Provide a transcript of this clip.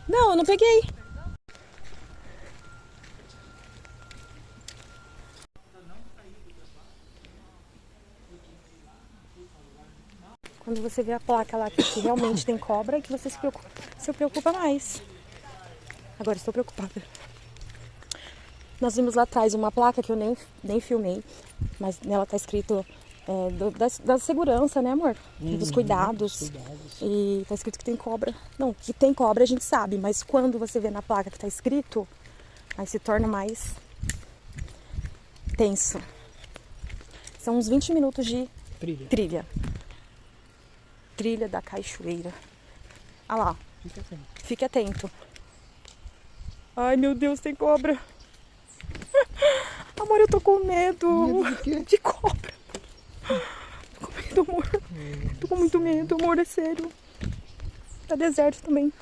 Não, eu não peguei. Quando você vê a placa lá que realmente tem cobra, é que você se preocupa mais. Agora estou preocupada. Nós vimos lá atrás uma placa que eu nem filmei, mas nela tá escrito da segurança, né, amor? Dos cuidados. E tá escrito que tem cobra. Não, que tem cobra a gente sabe, mas quando você vê na placa que tá escrito, aí se torna mais tenso. São uns 20 minutos de trilha. Trilha da Cachoeira. Olha lá. Fique atento. Fique atento. Ai, meu Deus, tem cobra. Amor, eu tô com medo. Medo de quê? De cobra. Tô com medo, amor. Tô com muito medo, amor, é sério. Tá deserto também.